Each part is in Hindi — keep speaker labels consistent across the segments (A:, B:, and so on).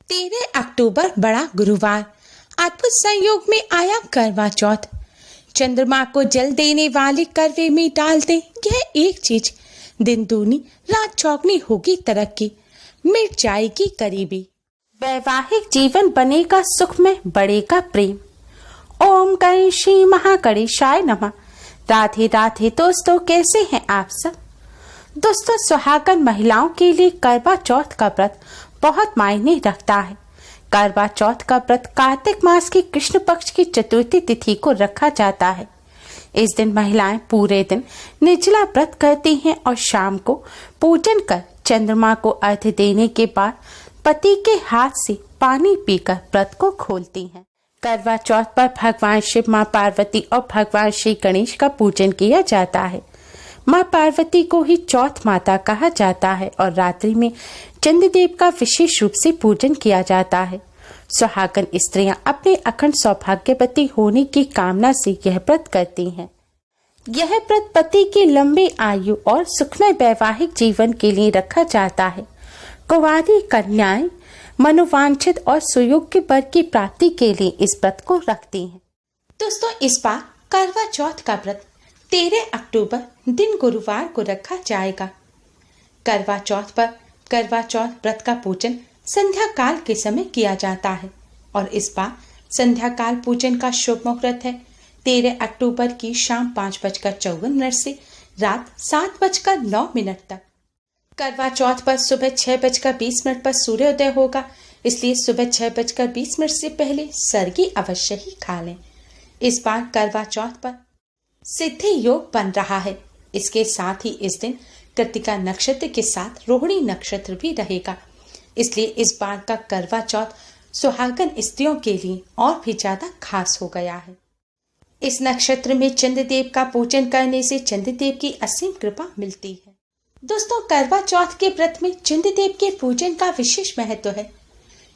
A: 13 अक्टूबर बड़ा गुरुवार। अद्भुत संयोग में आया करवा चौथ। चंद्रमा को जल देने वाले करवे में डाल दे यह एक चीज, दिन दूनी रात चौगनी होगी तरक्की, मिट जाएगी गरीबी, वैवाहिक जीवन बनेगा सुख में बढ़ेगा प्रेम। ओम गणेशी महागणेशाय नमः। राधे राधे दोस्तों, कैसे हैं आप सब? दोस्तों, सुहागन महिलाओं के लिए करवा चौथ का व्रत बहुत मायने रखता है। करवा चौथ का व्रत कार्तिक मास की कृष्ण पक्ष की चतुर्थी तिथि को रखा जाता है। इस दिन महिलाएं पूरे दिन निर्जला व्रत करती हैं और शाम को पूजन कर चंद्रमा को अर्घ्य देने के बाद पति के हाथ से पानी पीकर व्रत को खोलती हैं। करवा चौथ पर भगवान शिव, मां पार्वती और भगवान श्री गणेश का पूजन किया जाता है। मां पार्वती को ही चौथ माता कहा जाता है और रात्रि में चंद्रदेव का विशेष रूप से पूजन किया जाता है। सुहागन स्त्रियां अपने अखंड सौभाग्यवती होने की कामना से यह व्रत करती हैं। यह व्रत पति की लंबी आयु और सुखमय वैवाहिक जीवन के लिए रखा जाता है। कुंवारी कन्याएं मनोवांछित और सुयोग्य वर की प्राप्ति के लिए इस व्रत को रखती हैं। दोस्तों, इस बार करवा चौथ का व्रत 13 अक्टूबर दिन गुरुवार को रखा जाएगा। करवा चौथ पर करवा चौथ व्रत का पूजन संध्या काल के समय किया जाता है और इस बार संध्या काल पूजन का शुभ मुहूर्त है 13 अक्टूबर की शाम 5:54 से रात 7:09 तक। करवा चौथ पर सुबह 6:20 पर सूर्योदय होगा, इसलिए सुबह 6:20 से पहले सरगी अवश्य ही खा लें। इस बार करवा चौथ पर सिद्धि योग बन रहा है। इसके साथ ही इस दिन कृतिका नक्षत्र के साथ रोहिणी नक्षत्र भी रहेगा, इसलिए इस बार का करवा चौथ सुहागन स्त्रियों के लिए और भी ज्यादा खास हो गया है। इस नक्षत्र में चंद्रदेव का पूजन करने से चंद्रदेव की असीम कृपा मिलती है। दोस्तों, करवा चौथ के व्रत में चंद्रदेव के पूजन का विशेष महत्व है।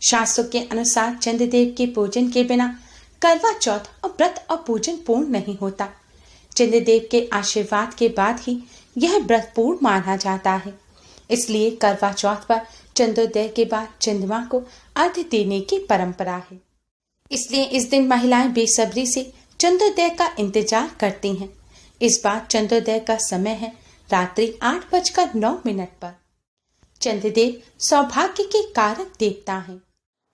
A: शास्त्रों के अनुसार चंद्रदेव के पूजन के बिना करवा चौथ और व्रत और पूजन पूर्ण नहीं होता। चंद्रदेव के आशीर्वाद के बाद ही यह व्रत पूर्ण माना जाता है, इसलिए करवा चौथ पर चंद्रोदय के बाद चंद्रमा को अर्घ्य देने की परंपरा है। इसलिए इस दिन महिलाएं बेसब्री से चंद्रोदय का इंतजार करती हैं। इस बार चंद्रोदय का समय है रात्रि 8:09 पर। चंद्रदेव सौभाग्य के कारक देवता हैं।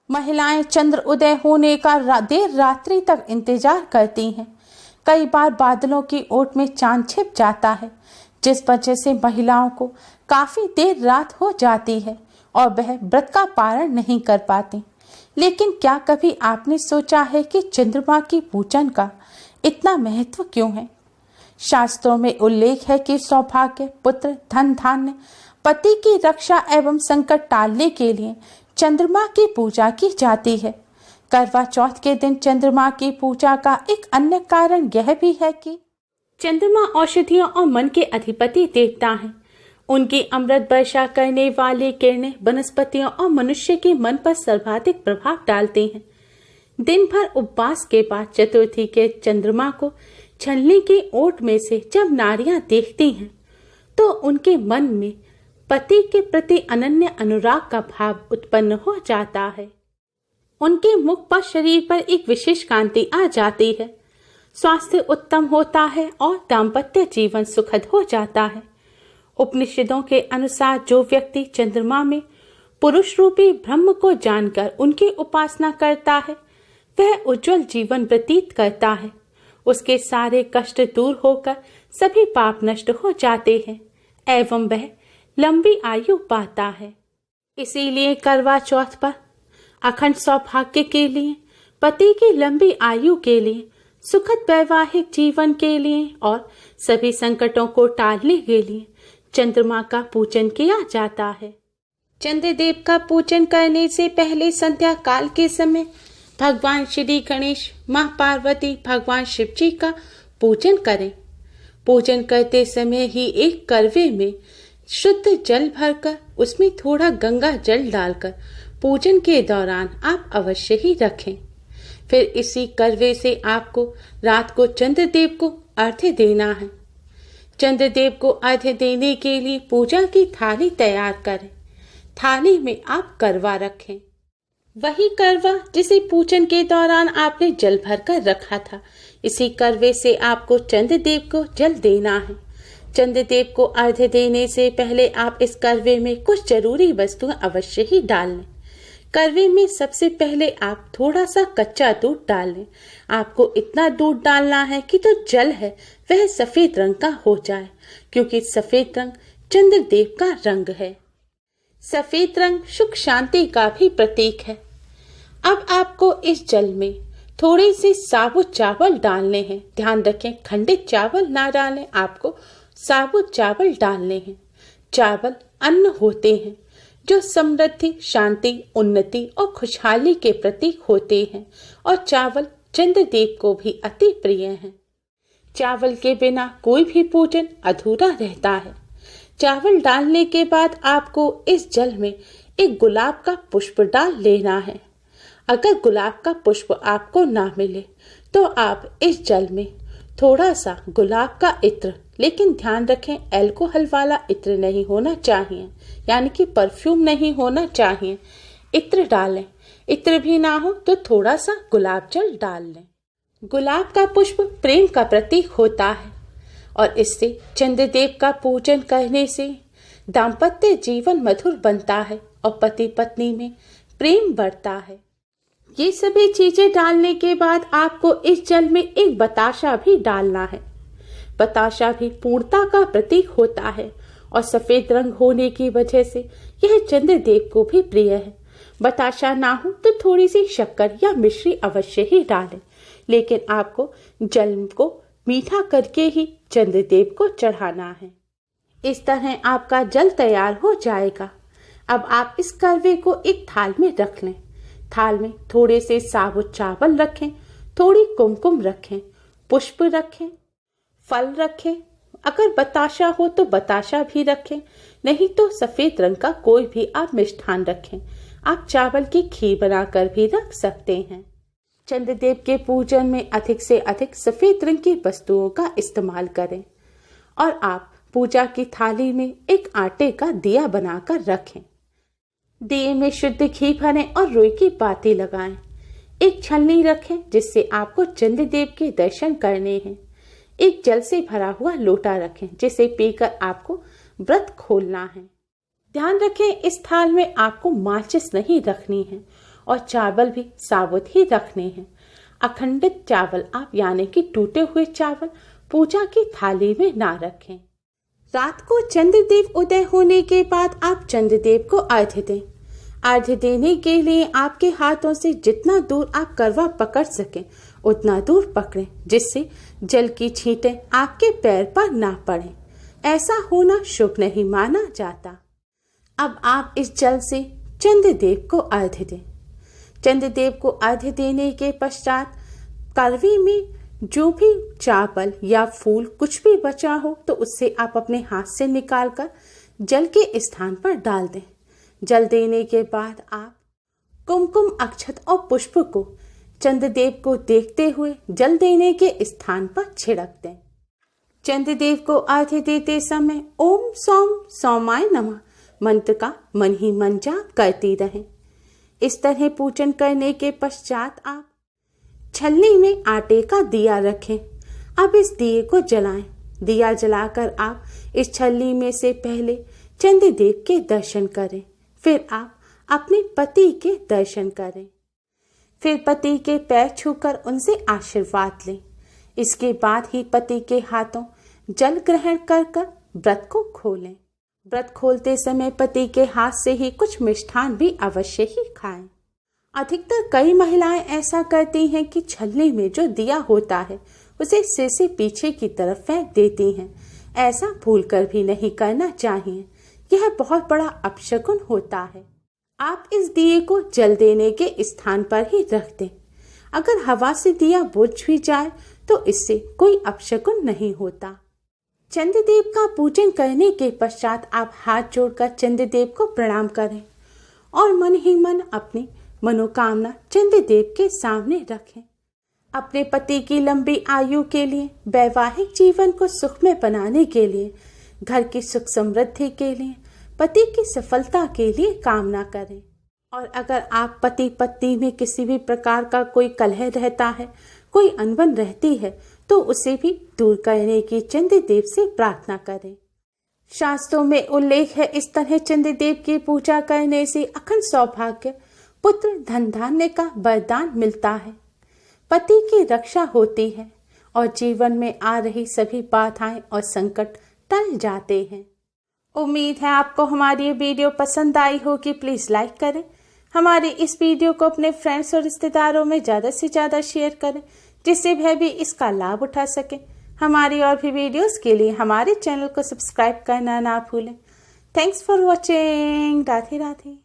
A: महिलाएं चंद्र उदय होने का देर रात्रि तक इंतजार करती हैं। कई बार बादलों की ओट में चांद छिप जाता है, जिस वजह से महिलाओं को काफी देर रात हो जाती है और वह व्रत का पारण नहीं कर पाती। लेकिन क्या कभी आपने सोचा है कि चंद्रमा की पूजन का इतना महत्व क्यों है? शास्त्रों में उल्लेख है कि सौभाग्य, पुत्र, धन धान्य, पति की रक्षा एवं संकट टालने के लिए चंद्रमा की पूजा की जाती है। करवा चौथ के दिन चंद्रमा की पूजा का एक अन्य कारण यह भी है कि चंद्रमा औषधियों और मन के अधिपति देवता हैं। उनकी अमृत वर्षा करने वाली किरणें वनस्पतियों और मनुष्य के मन पर सर्वाधिक प्रभाव डालती हैं। दिन भर उपवास के बाद चतुर्थी के चंद्रमा को छलनी की ओट में से जब नारियां देखती हैं, तो उनके मन में पति के प्रति अनन्य अनुराग का भाव उत्पन्न हो जाता है। उनके मुख पर, शरीर पर एक विशेष कांति आ जाती है। स्वास्थ्य उत्तम होता है और दाम्पत्य जीवन सुखद हो जाता है। उपनिषदों के अनुसार जो व्यक्ति चंद्रमा में पुरुष रूपी ब्रह्म को जानकर उनकी उपासना करता है, वह उज्जवल जीवन व्यतीत करता है। उसके सारे कष्ट दूर होकर सभी पाप नष्ट हो जाते हैं एवं वह लंबी आयु पाता है। इसीलिए करवा चौथ पर अखंड सौभाग्य के लिए, पति की लंबी आयु के लिए, सुखद वैवाहिक जीवन के लिए और सभी संकटों को टालने के लिए चंद्रमा का पूजन किया जाता है। चंद्रदेव का पूजन करने से पहले संध्या काल के समय भगवान श्री गणेश, मां पार्वती, भगवान शिव जी का पूजन करें। पूजन करते समय ही एक करवे में शुद्ध जल भरकर उसमें थोड़ा गंगा जल डालकर पूजन के दौरान आप अवश्य ही रखें। फिर इसी करवे से आपको रात को चंद्रदेव को अर्घ्य देना है। चंद्रदेव को अर्घ्य देने के लिए पूजा की थाली तैयार करें। थाली में आप करवा रखें। वही करवा जिसे पूजन के दौरान आपने जल भर कर रखा था। इसी करवे से आपको चंद्रदेव को जल देना है। चंद्रदेव को अर्घ्य देने से पहले आप इस करवे में कुछ जरूरी वस्तुएं अवश्य ही डाल लें। करवे में सबसे पहले आप थोड़ा सा कच्चा दूध डाल लें। आपको इतना दूध डालना है कि जो जल है वह सफेद रंग का हो जाए, क्योंकि सफेद रंग चंद्रदेव का रंग है। सफेद रंग सुख शांति का भी प्रतीक है। अब आपको इस जल में थोड़े से साबुत चावल डालने हैं। ध्यान रखें, खंडित चावल ना डालें, आपको साबुत चावल डालने हैं। चावल अन्न होते हैं जो समृद्धि, शांति, उन्नति और खुशहाली के प्रतीक होते हैं, और चावल चंद्रदेव को भी अति प्रिय हैं। चावल के बिना कोई भी पूजन अधूरा रहता है। चावल डालने के बाद आपको इस जल में एक गुलाब का पुष्प डाल लेना है। अगर गुलाब का पुष्प आपको ना मिले तो आप इस जल में थोड़ा सा गुलाब का इत्र, लेकिन ध्यान रखें अल्कोहल वाला इत्र नहीं होना चाहिए, यानी कि परफ्यूम नहीं होना चाहिए, इत्र डालें। इत्र भी ना हो तो थोड़ा सा गुलाब जल डाल लें। गुलाब का पुष्प प्रेम का प्रतीक होता है, और इससे चंद्रदेव का पूजन करने से दाम्पत्य जीवन मधुर बनता है और पति पत्नी में प्रेम बढ़ता है। ये सभी चीजें डालने के बाद आपको इस जल में एक बताशा भी डालना है। बताशा भी पूर्णता का प्रतीक होता है, और सफेद रंग होने की वजह से यह चंद्रदेव को भी प्रिय है। बताशा ना हो तो थोड़ी सी शक्कर या मिश्री अवश्य ही डालें, लेकिन आपको जल को मीठा करके ही चंद्रदेव को चढ़ाना है। इस तरह आपका जल तैयार हो जाएगा। अब आप इस करवे को एक थाल में रख लें। थाल में थोड़े से साबुत चावल रखें, थोड़ी कुमकुम रखें, पुष्प रखें, फल रखें। अगर बताशा हो तो बताशा भी रखें, नहीं तो सफेद रंग का कोई भी आप मिष्ठान रखें। आप चावल की खीर बनाकर भी रख सकते हैं। चंद्रदेव के पूजन में अधिक से अधिक सफेद रंग की वस्तुओं का इस्तेमाल करें, और आप पूजा की थाली में एक आटे का दिया बनाकर रखें। दिए में शुद्ध घी भरें और रुई की बाती लगाएं। एक छलनी रखें जिससे आपको चंद्रदेव के दर्शन करने हैं। एक जल से भरा हुआ लोटा रखें जिसे पीकर आपको व्रत खोलना है। ध्यान रखें, इस थाल में आपको माचिस नहीं रखनी है, और चावल भी साबुत ही रखने हैं। अखंडित चावल आप, यानी कि टूटे हुए चावल, पूजा की थाली में ना रखें। रात को चंद्रदेव उदय होने के बाद आप चंद्रदेव को अर्घ्य दें। अर्घ्य देने के लिए आपके हाथों से जितना दूर आप करवा पकड़ सकें उतना दूर पकड़ें, जिससे जल की छींटें आपके पैर पर ना पड़ें। ऐसा होना शुभ नहीं माना जाता। अब आप इस जल से चंद्रदेव को अर्घ्य दें। चंद्रदेव को अर्घ्य देने के पश्चात करवे में जो भी चावल या फूल कुछ भी बचा हो तो उससे आप अपने हाथ से निकालकर जल के स्थान पर डाल दें। जल देने के बाद आप कुमकुम, अक्षत और पुष्प को चंद्रदेव को देखते हुए जल देने के स्थान पर छिड़क दें। चंद्रदेव को अर्घ्य देते समय ओम सौम सौमाय नमः मंत्र का मन ही मन जाप करती रहें। इस तरह पूजन करने के पश्चात आप छलनी में आटे का दिया रखें। अब इस दिए को जलाएं। दिया जलाकर आप इस छलनी में से पहले चंद्रदेव के दर्शन करें, फिर आप अपने पति के दर्शन करें, फिर पति के पैर छूकर उनसे आशीर्वाद लें। इसके बाद ही पति के हाथों जल ग्रहण कर व्रत को खोलें। व्रत खोलते समय पति के हाथ से ही कुछ मिष्ठान भी अवश्य ही खाएं। अधिकतर कई महिलाएं ऐसा करती हैं कि छलनी में जो दिया होता है उसे सिर से पीछे की तरफ फेंक देती हैं। ऐसा भूलकर भी नहीं करना चाहिए, यह बहुत बड़ा अपशकुन होता है। आप इस दिए को जल देने के स्थान पर ही रख दें। अगर हवा से दिया बुझ भी जाए तो इससे कोई अपशकुन नहीं होता। चंद्रदेव का पूजन करने के पश्चात आप हाथ जोड़कर चंद्रदेव को प्रणाम करें और मन ही मन अपनी मनोकामना चंद्रदेव के सामने रखें। अपने पति की लंबी आयु के लिए, वैवाहिक जीवन को सुखमय बनाने के लिए, घर की सुख समृद्धि के लिए, पति की सफलता के लिए कामना करें। और अगर आप पति पत्नी में किसी भी प्रकार का कोई कलह रहता है, कोई अनबन रहती है, तो उसे भी दूर करने की चंद्रदेव से प्रार्थना करें। शास्त्रों में उल्लेख है, इस तरह चंद्रदेव की पूजा करने से अखंड सौभाग्य, पुत्र, धन धान्य का वरदान मिलता है, पति की रक्षा होती है और जीवन में आ रही सभी बाधाएं और संकट टल जाते हैं। उम्मीद है आपको हमारी ये वीडियो पसंद आई होगी। प्लीज लाइक करें, हमारे इस वीडियो को अपने फ्रेंड्स और रिश्तेदारों में ज़्यादा से ज़्यादा शेयर करें, जिससे वह भी इसका लाभ उठा सके। हमारी और भी वीडियोस के लिए हमारे चैनल को सब्सक्राइब करना ना भूलें। Thanks for watching. Radhe Radhe.